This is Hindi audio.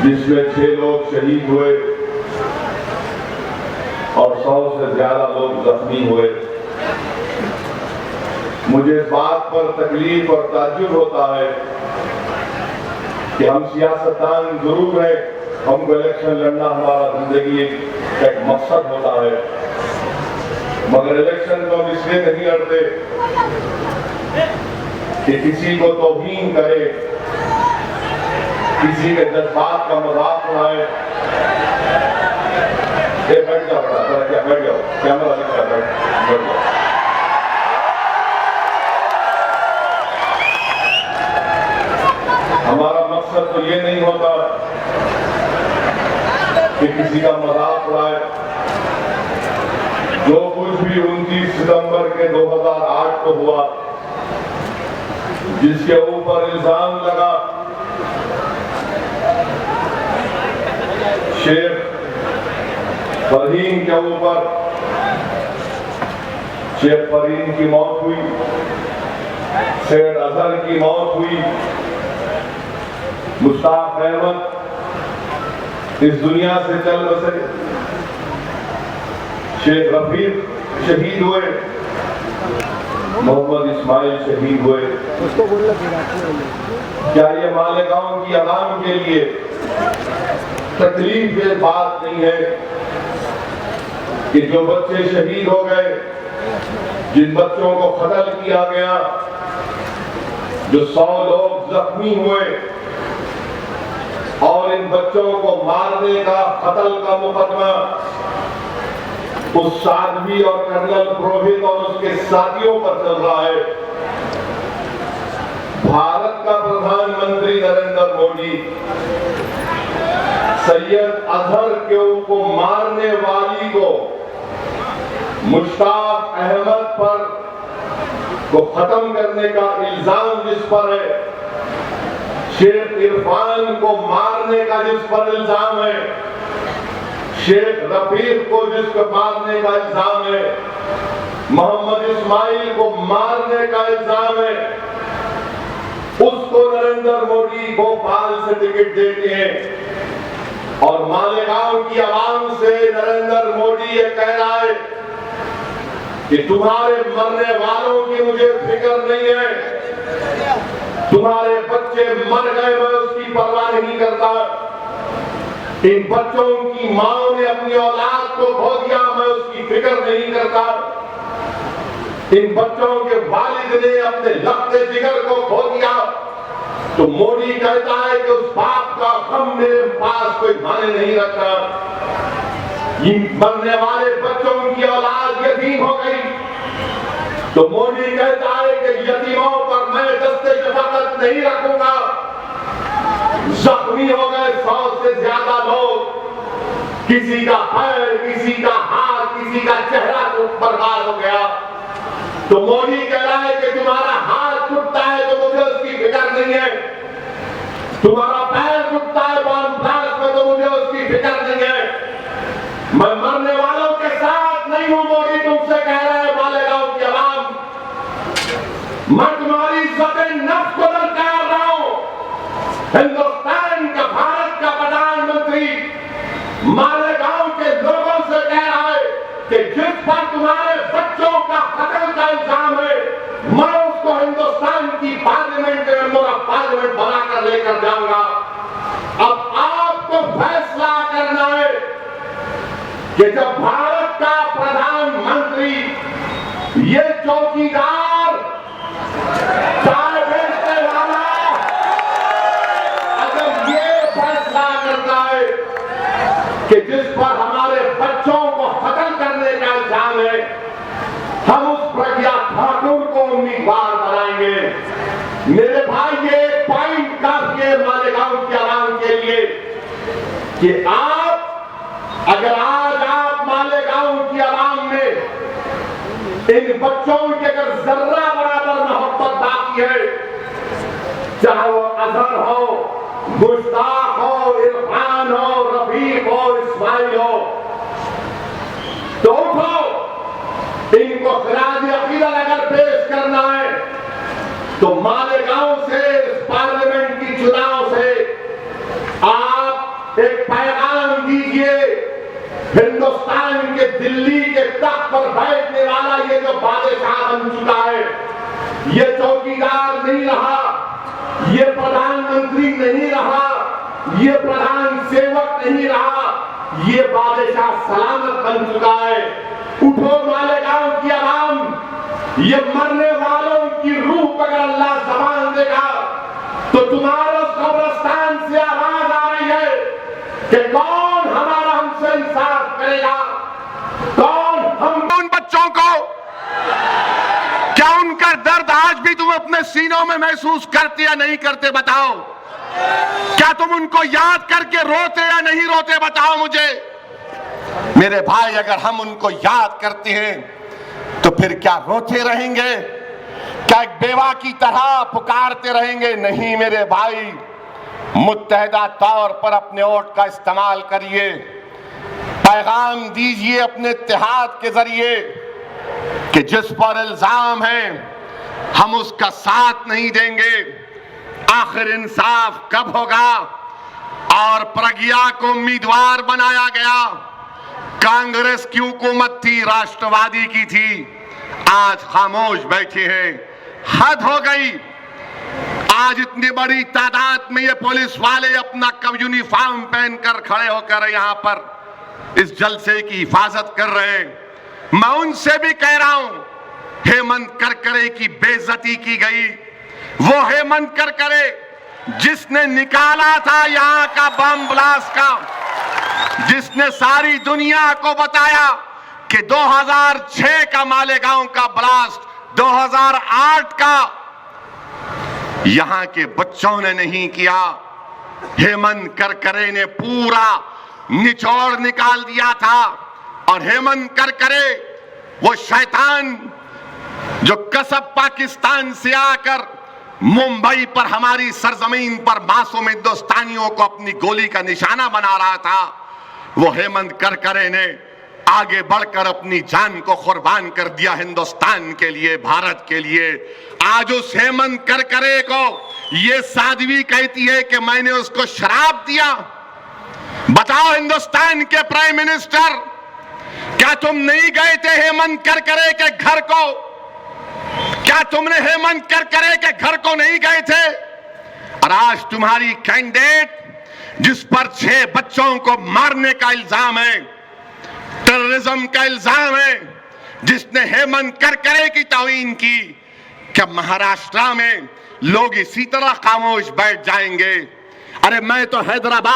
जिसमें 6 लोग शहीद हुए और 100 से ज्यादा लोग जख्मी हुए। मुझे इस बात पर तकलीफ और ताज्जुब होता है कि हम सियासतदान जरूर हैं, हमको इलेक्शन लड़ना हमारा जिंदगी का एक मकसद होता है, मगर इलेक्शन तो हम इसलिए नहीं लड़ते कि किसी को तौहीन करे, किसी के जज्बात का मजाक उड़ाए। बैठ जाओ, क्या बैठ जाओ, कैमरा दिख रहा है, बैठ जाओ। हमारा मकसद तो ये नहीं होता कि किसी का मजाक उड़ाए। जो कुछ भी 29 सितंबर के 2008 को हुआ, जिसके ऊपर इल्जाम लगा शेख फरहीन के ऊपर, शेख फरहीन की मौत हुई, सैयद अजहर की मौत हुई, मुश्ताक अहमद इस दुनिया से चल बसे, शेख रफीक शहीद हुए, मोहम्मद इस्माइल शहीद हुए। क्या ये मालेगांव की आवाम के लिए तकलीफ ये बात नहीं है कि जो बच्चे शहीद हो गए, जिन बच्चों को कत्ल किया गया, जो 100 लोग जख्मी हुए और इन बच्चों को मारने का, कत्ल का मुकदमा उस साध्वी और कर्नल पुरोहित और उसके साथियों पर चल रहा है। भारत का प्रधानमंत्री नरेंद्र मोदी सैयद अजहर को मारने वाली को, मुश्ताक अहमद पर को खत्म करने का इल्जाम जिस पर है, शेख इरफान को मारने का जिस पर इल्जाम है, शेख रफीक को जिसको मारने का इल्जाम है, मोहम्मद इस्माइल को मारने का इल्जाम है, उसको नरेंद्र मोदी भोपाल से टिकट देते हैं। और मालेगांव की आवाम से नरेंद्र मोदी ये कह रहा है कि तुम्हारे मरने वालों की मुझे फिक्र नहीं है, तुम्हारे बच्चे मर गए, मैं उसकी परवाह नहीं करता, इन बच्चों की मां ने अपनी औलाद को खो दिया, मैं उसकी फिक्र नहीं करता, इन बच्चों के वालिद ने अपने लखते जिगर को खो दिया। तो मोदी कहता है कि उस बाप का गम मेरे पास कोई माने नहीं रखता। इन मरने वाले बच्चों की औलाद यतीम हो गई, तो मोदी कहता है कि यतीमों पर मैं दस्ते शफकत नहीं रखूंगा। जख्मी हो गए 100 से ज्यादा लोग, किसी का पैर, किसी का हाथ, किसी का चेहरा बर्बाद हो गया, तो मोदी कह रहा है कि तुम्हारा हाथ टूटता है तो मुझे उसकी फिक्र नहीं है, तुम्हारा पैर टूटता है बॉम्ब ब्लास्ट में तो मुझे उसकी फिक्र नहीं है, मैं मरने वालों के साथ नहीं हूं। मोदी तुमसे कह रहे हैं मालेगांव की आवाम, मैं तुम्हारी इज्जत नफ्स को दरकार रहा हूं। हिंदुस्तान का, भारत का प्रधानमंत्री मालेगांव के लोगों से कह रहा है कि जिस पर तुम्हारे बच्चों का कत्ल का इल्जाम है, मैं उसको हिंदुस्तान की पार्लियामेंट में मेरा पार्लियामेंट बनाकर लेकर जाऊंगा। अब आपको फैसला करना है कि जब भारत का प्रधानमंत्री ये चौकीदार, चाय बेचने वाला, अगर ये फैसला करता है कि जिस पर हमारे बच्चों को कत्ल करने का इल्जाम है, हम उस प्रज्ञा ठाकुर को उम्मीदवार बनाएंगे। मेरे भाई, ये पॉइंट काफी है मालेगांव की आवाम के लिए कि अगर आज आप मालेगांव की आवाम में इन बच्चों के अगर जर्रा बराबर मोहब्बत बाकी है, चाहे वो अजहर हो, मुश्ताक हो, इरफान हो, रफीक हो, इस्माइल हो, तो उठो, इनको खिराज अकीदत अगर पेश करना है तो मालेगांव से, इस पार्लियामेंट की चुनाव से आप एक पैगाम दीजिए हिंदुस्तान के दिल्ली के तख्त पर बैठने वाला ये जो बादशाह बन चुका है, ये चौकीदार नहीं रहा, ये प्रधानमंत्री नहीं रहा, ये प्रधान सेवक नहीं रहा, ये बादशाह सलामत बन चुका है। उठो मालेगांव की आवाम, ये मरने वालों की रूह अगर अल्लाह ज़बान देगा तो तुम्हारे कब्रिस्तान से आवाज आ रही है कि कौन हमारा हमसे इंसाफ करेगा, कौन हम उन बच्चों को, क्या उनका दर्द आज भी तुम अपने सीनों में महसूस करते या नहीं करते बताओ? क्या तुम उनको याद करके रोते या नहीं रोते बताओ मुझे। मेरे भाई, अगर हम उनको याद करते हैं तो फिर क्या रोते रहेंगे? क्या एक बेवा की तरह पुकारते रहेंगे? नहीं मेरे भाई, मुत्तहदा तौर पर अपने वोट का इस्तेमाल करिए, पैगाम दीजिए अपने इत्तेहाद के जरिए कि जिस पर इल्जाम है हम उसका साथ नहीं देंगे। आखिर इंसाफ कब होगा? और प्रज्ञा को उम्मीदवार बनाया गया, कांग्रेस की हुकूमत थी, राष्ट्रवादी की थी, आज खामोश बैठे हैं। हद हो गई। आज इतनी बड़ी तादाद में ये पुलिस वाले अपना यूनिफॉर्म पहनकर खड़े होकर यहां पर इस जलसे की हिफाजत कर रहे हैं। मैं उनसे भी कह रहा हूं, हेमंत करकरे की बेइज्जती की गई। वो हेमंत करकरे जिसने निकाला था यहां का बम ब्लास्ट का, जिसने सारी दुनिया को बताया कि 2006 का मालेगांव का ब्लास्ट 2008 का यहां के बच्चों ने नहीं किया। हेमंत करकरे ने पूरा निचोड़ निकाल दिया था। और हेमंत करकरे वो शैतान जो कसब पाकिस्तान से आकर मुंबई पर हमारी सरजमीन पर मासूम हिंदुस्तानियों को अपनी गोली का निशाना बना रहा था, वो हेमंत करकरे ने आगे बढ़कर अपनी जान को कुर्बान कर दिया हिंदुस्तान के लिए, भारत के लिए। आज उस हेमंत करकरे को ये साध्वी कहती है कि मैंने उसको शराब दिया। बताओ हिंदुस्तान के प्राइम मिनिस्टर, क्या तुम नहीं गए थे हेमंत करकरे के घर को? क्या तुमने हेमंत करकरे के घर को नहीं गए थे? और आज तुम्हारी कैंडिडेट जिस पर 6 बच्चों को मारने का इल्जाम है, टेररिज्म का इल्जाम है, जिसने हेमंत करकरे की तौहीन की, क्या महाराष्ट्र में लोग इसी तरह खामोश बैठ जाएंगे? अरे मैं तो हैदराबाद